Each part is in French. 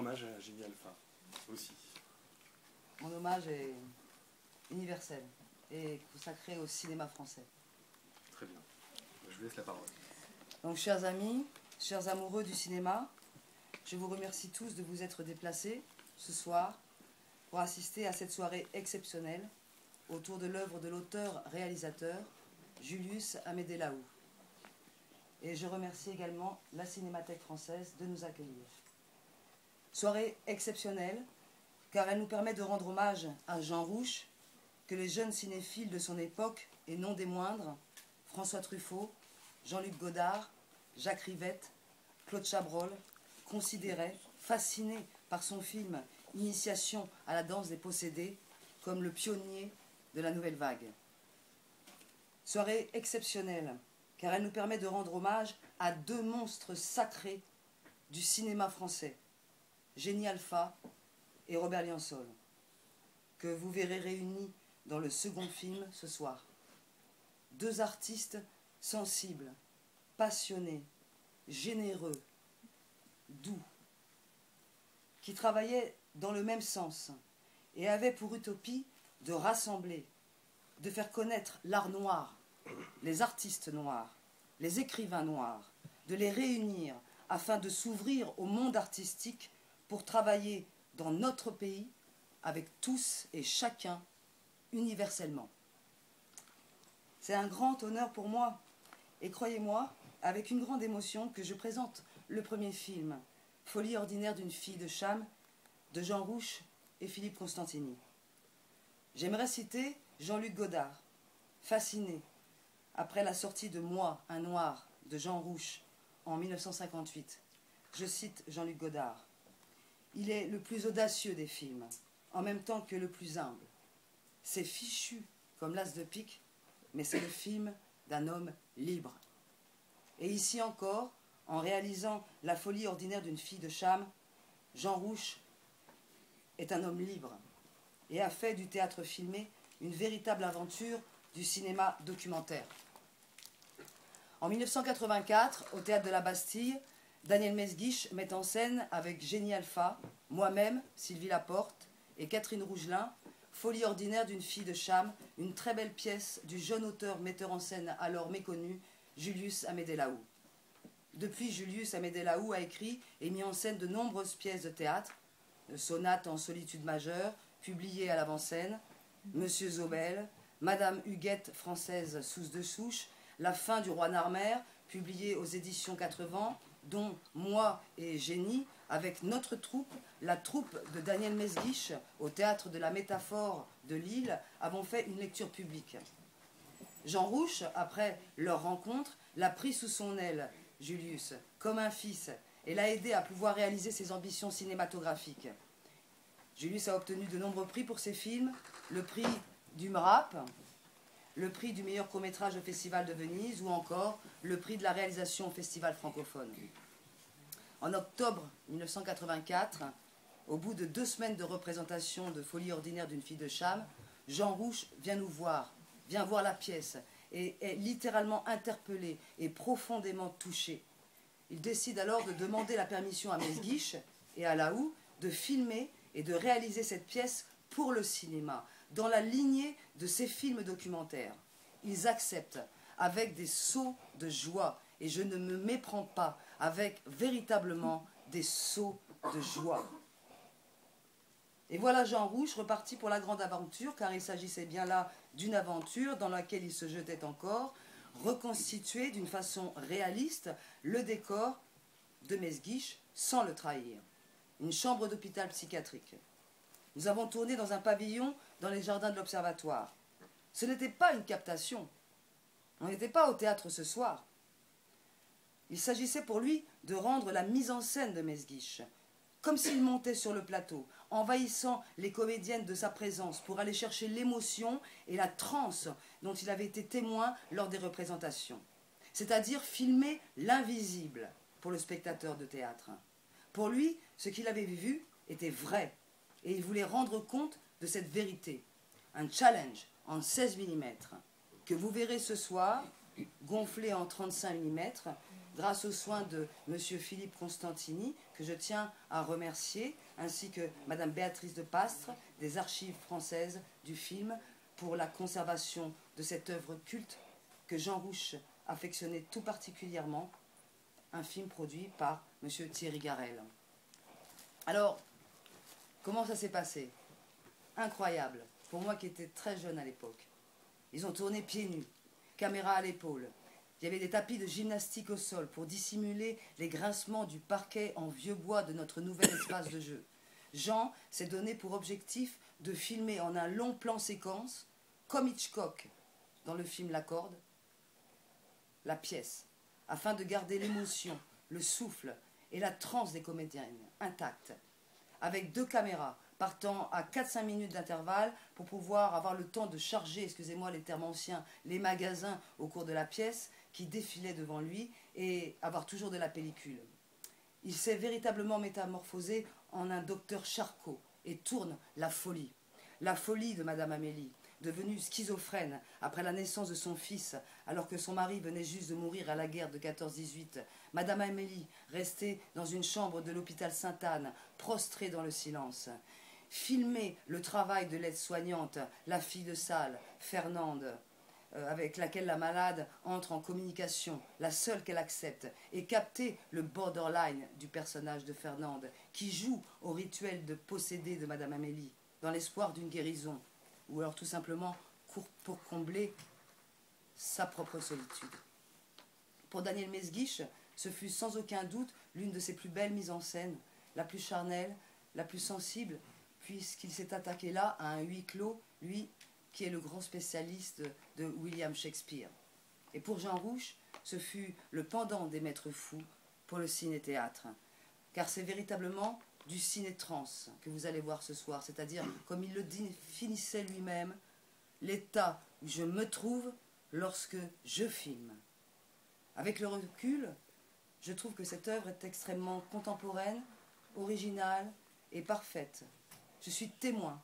hommage à Jenny Alpha aussi. Mon hommage est universel et consacré au cinéma français. Très bien. Je vous laisse la parole. Donc, chers amis, chers amoureux du cinéma, je vous remercie tous de vous être déplacés ce soir pour assister à cette soirée exceptionnelle autour de l'œuvre de l'auteur-réalisateur Julius Amédée Lahoud. Et je remercie également la Cinémathèque française de nous accueillir. Soirée exceptionnelle, car elle nous permet de rendre hommage à Jean Rouch, que les jeunes cinéphiles de son époque, et non des moindres, François Truffaut, Jean-Luc Godard, Jacques Rivette, Claude Chabrol, considéraient, fascinés par son film « Initiation à la danse des possédés », comme le pionnier de la nouvelle vague. Soirée exceptionnelle, car elle nous permet de rendre hommage à deux monstres sacrés du cinéma français, Jenny Alpha et Robert Liançol, que vous verrez réunis dans le second film ce soir. Deux artistes sensibles, passionnés, généreux, doux, qui travaillaient dans le même sens et avaient pour utopie de rassembler, de faire connaître l'art noir, les artistes noirs, les écrivains noirs, de les réunir afin de s'ouvrir au monde artistique pour travailler dans notre pays avec tous et chacun universellement. C'est un grand honneur pour moi et croyez-moi, avec une grande émotion, que je présente le premier film, Folie ordinaire d'une fille de Cham, de Jean Rouch et Philippe Constantini. J'aimerais citer Jean-Luc Godard, fasciné, après la sortie de Moi, un noir, de Jean Rouch, en 1958. Je cite Jean-Luc Godard. Il est le plus audacieux des films, en même temps que le plus humble. C'est fichu comme l'as de pique, mais c'est le film d'un homme libre. Et ici encore, en réalisant La folie ordinaire d'une fille de Cham, Jean Rouch est un homme libre et a fait du théâtre filmé une véritable aventure du cinéma documentaire. En 1984, au Théâtre de la Bastille, Daniel Mesguich met en scène avec Jenny Alpha, moi-même, Sylvie Laporte et Catherine Rougelin, Folie ordinaire d'une fille de Cham, une très belle pièce du jeune auteur metteur en scène alors méconnu, Julius Amédée Lahoud. Depuis, Julius Amédée Lahoud a écrit et mis en scène de nombreuses pièces de théâtre, Sonate en solitude majeure, publiée à l'avant-scène, Monsieur Zobel, Madame Huguette française sous de souche, La fin du roi Narmer, publiée aux éditions 80, dont moi et Jenny, avec notre troupe, la troupe de Daniel Mesguich, au Théâtre de la Métaphore de Lille, avons fait une lecture publique. Jean Rouch, après leur rencontre, l'a pris sous son aile, Julius, comme un fils, et l'a aidé à pouvoir réaliser ses ambitions cinématographiques. Julius a obtenu de nombreux prix pour ses films, le prix du MRAP, le prix du meilleur court-métrage au Festival de Venise ou encore le prix de la réalisation au Festival francophone. En octobre 1984, au bout de 2 semaines de représentation de Folie ordinaire d'une fille de Cham, Jean Rouch vient voir la pièce et est littéralement interpellé et profondément touché. Il décide alors de demander la permission à Mesguich et à Lahoud de filmer et de réaliser cette pièce pour le cinéma, dans la lignée de ces films documentaires. Ils acceptent avec des sauts de joie, et je ne me méprends pas, avec véritablement des sauts de joie. Et voilà Jean Rouch reparti pour la grande aventure, car il s'agissait bien là d'une aventure dans laquelle il se jetait encore, reconstituer d'une façon réaliste le décor de Mesguich sans le trahir. Une chambre d'hôpital psychiatrique. Nous avons tourné dans un pavillon dans les jardins de l'Observatoire. Ce n'était pas une captation. On n'était pas au théâtre ce soir. Il s'agissait pour lui de rendre la mise en scène de Mesguich, comme s'il montait sur le plateau, envahissant les comédiennes de sa présence pour aller chercher l'émotion et la transe dont il avait été témoin lors des représentations. C'est-à-dire filmer l'invisible pour le spectateur de théâtre. Pour lui, ce qu'il avait vu était vrai, et il voulait rendre compte de cette vérité. Un challenge en 16 mm, que vous verrez ce soir, gonflé en 35 mm, grâce aux soins de M. Philippe Constantini, que je tiens à remercier, ainsi que Mme Béatrice de Pastre, des archives françaises du film, pour la conservation de cette œuvre culte que Jean Rouch affectionnait tout particulièrement, un film produit par M. Thierry Garel. Alors, comment ça s'est passé? Incroyable, pour moi qui étais très jeune à l'époque. Ils ont tourné pieds nus, caméra à l'épaule. Il y avait des tapis de gymnastique au sol pour dissimuler les grincements du parquet en vieux bois de notre nouvel espace de jeu. Jean s'est donné pour objectif de filmer en un long plan séquence, comme Hitchcock dans le film La Corde, la pièce, afin de garder l'émotion, le souffle et la transe des comédiennes intactes, avec 2 caméras partant à 4-5 minutes d'intervalle pour pouvoir avoir le temps de charger, excusez-moi les termes anciens, les magasins au cours de la pièce qui défilaient devant lui et avoir toujours de la pellicule. Il s'est véritablement métamorphosé en un docteur Charcot et tourne la folie de Madame Amélie, devenue schizophrène après la naissance de son fils, alors que son mari venait juste de mourir à la guerre de 14-18. Madame Amélie, restée dans une chambre de l'hôpital Sainte-Anne, prostrée dans le silence. Filmer le travail de l'aide-soignante, la fille de salle, Fernande, avec laquelle la malade entre en communication, la seule qu'elle accepte, et capter le borderline du personnage de Fernande, qui joue au rituel de posséder de Madame Amélie, dans l'espoir d'une guérison, ou alors tout simplement pour combler sa propre solitude. Pour Daniel Mesguich, ce fut sans aucun doute l'une de ses plus belles mises en scène, la plus charnelle, la plus sensible, puisqu'il s'est attaqué là à un huis clos, lui qui est le grand spécialiste de William Shakespeare. Et pour Jean Rouch, ce fut le pendant des maîtres fous pour le ciné-théâtre, car c'est véritablement du ciné-trans que vous allez voir ce soir, c'est-à-dire, comme il le définissait lui-même, l'état où je me trouve lorsque je filme. Avec le recul, je trouve que cette œuvre est extrêmement contemporaine, originale et parfaite. Je suis témoin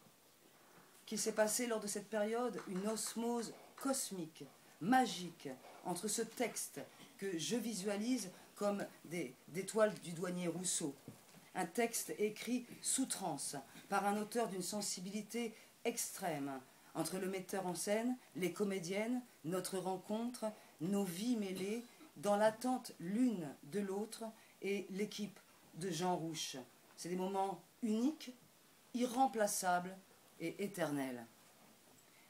qu'il s'est passé lors de cette période une osmose cosmique, magique, entre ce texte que je visualise comme des toiles du douanier Rousseau, un texte écrit sous transe par un auteur d'une sensibilité extrême, entre le metteur en scène, les comédiennes, notre rencontre, nos vies mêlées, dans l'attente l'une de l'autre et l'équipe de Jean Rouch. C'est des moments uniques, irremplaçables et éternels.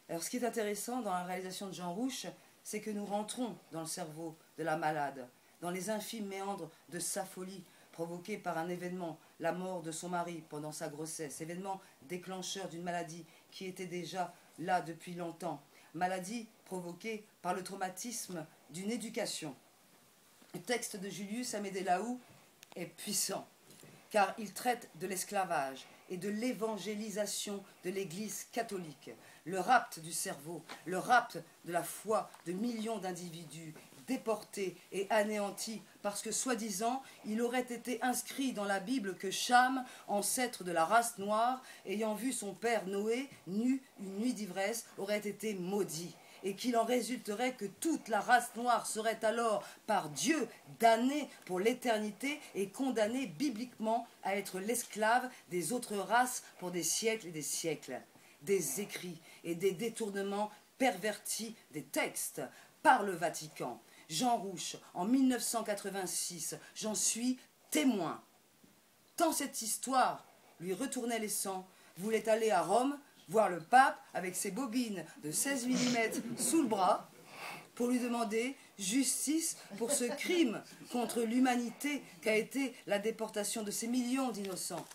Alors ce qui est intéressant dans la réalisation de Jean Rouch, c'est que nous rentrons dans le cerveau de la malade, dans les infimes méandres de sa folie, provoquée par un événement, la mort de son mari pendant sa grossesse, événement déclencheur d'une maladie qui était déjà là depuis longtemps, maladie provoquée par le traumatisme d'une éducation. Le texte de Julius Amédée Lahoux est puissant, car il traite de l'esclavage et de l'évangélisation de l'Église catholique, le rapt du cerveau, le rapt de la foi de millions d'individus déportés et anéantis parce que, soi-disant, il aurait été inscrit dans la Bible que Cham, ancêtre de la race noire, ayant vu son père Noé nu une nuit d'ivresse, aurait été maudit, et qu'il en résulterait que toute la race noire serait alors par Dieu damnée pour l'éternité et condamnée bibliquement à être l'esclave des autres races pour des siècles et des siècles. Des écrits et des détournements pervertis des textes par le Vatican. Jean Rouch, en 1986, j'en suis témoin. Tant cette histoire lui retournait les sangs, voulait aller à Rome voir le pape avec ses bobines de 16 mm sous le bras pour lui demander justice pour ce crime contre l'humanité qu'a été la déportation de ces millions d'innocents.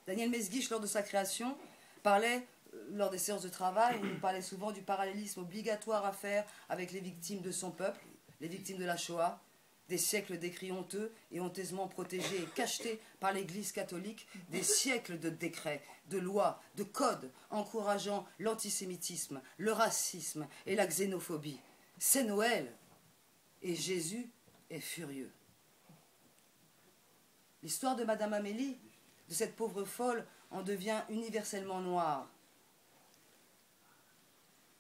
Daniel Mesguich, lors de sa création, parlait, lors des séances de travail, il nous parlait souvent du parallélisme obligatoire à faire avec les victimes de son peuple, les victimes de la Shoah, des siècles d'écrits honteux et honteusement protégés et cachetés par l'Église catholique, des siècles de décrets, de lois, de codes encourageant l'antisémitisme, le racisme et la xénophobie. C'est Noël et Jésus est furieux. L'histoire de Madame Amélie, de cette pauvre folle, en devient universellement noire.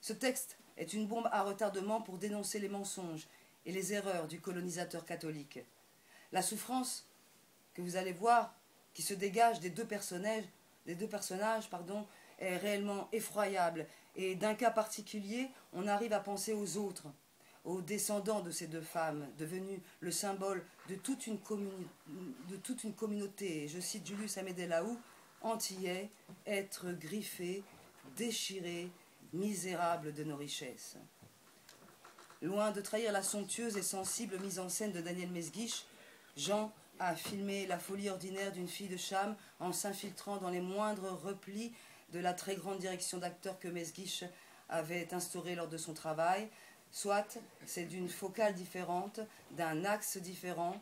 Ce texte est une bombe à retardement pour dénoncer les mensonges et les erreurs du colonisateur catholique. La souffrance que vous allez voir, qui se dégage des deux personnages, est réellement effroyable. Et d'un cas particulier, on arrive à penser aux autres, aux descendants de ces deux femmes, devenues le symbole de toute une communauté. Et je cite Julius Amédée Lahoux, antillais, être griffé, déchiré, misérable de nos richesses. Loin de trahir la somptueuse et sensible mise en scène de Daniel Mesguich, Jean a filmé la folie ordinaire d'une fille de Cham en s'infiltrant dans les moindres replis de la très grande direction d'acteurs que Mesguich avait instaurée lors de son travail. Soit c'est d'une focale différente, d'un axe différent,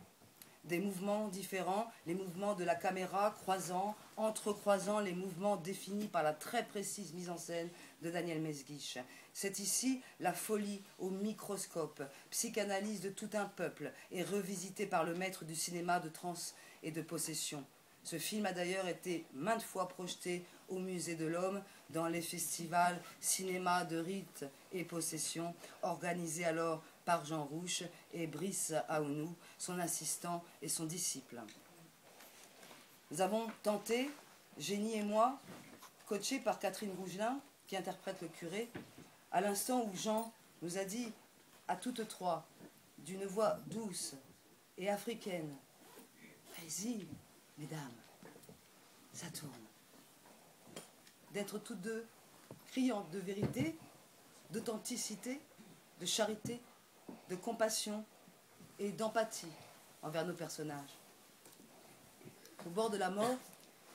des mouvements différents, les mouvements de la caméra croisant, entrecroisant les mouvements définis par la très précise mise en scène de Daniel Mesguich. C'est ici la folie au microscope, psychanalyse de tout un peuple et revisitée par le maître du cinéma de transe et de possession. Ce film a d'ailleurs été maintes fois projeté au Musée de l'Homme dans les festivals cinéma de rite et possession organisés alors par Jean Rouch et Brice Aounou, son assistant et son disciple. Nous avons tenté, Génie et moi, coachés par Catherine Rougelin, qui interprète le curé, à l'instant où Jean nous a dit à toutes trois, d'une voix douce et africaine, « Allez-y, mesdames, ça tourne », d'être toutes deux criantes de vérité, d'authenticité, de charité, de compassion et d'empathie envers nos personnages. Au bord de la mort,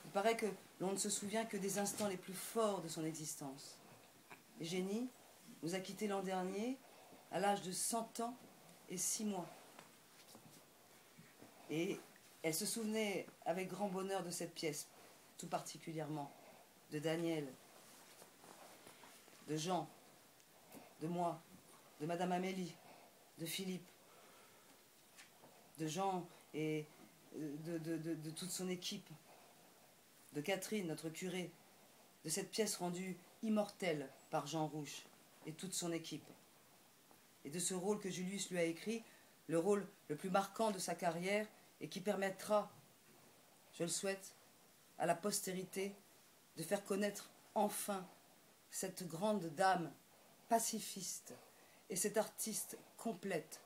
il paraît que l'on ne se souvient que des instants les plus forts de son existence. Et Génie nous a quittés l'an dernier à l'âge de 100 ans et 6 mois. Et elle se souvenait avec grand bonheur de cette pièce, tout particulièrement, de Daniel, de Jean, de moi, de Madame Amélie, de Philippe, de Jean et de toute son équipe, de Catherine, notre curé, de cette pièce rendue immortelle par Jean Rouch et toute son équipe, et de ce rôle que Julius lui a écrit, le rôle le plus marquant de sa carrière et qui permettra, je le souhaite, à la postérité de faire connaître enfin cette grande dame pacifiste et cette artiste complète,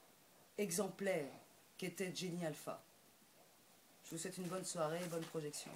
exemplaire, qu'était Génie Alpha. Je vous souhaite une bonne soirée et bonne projection.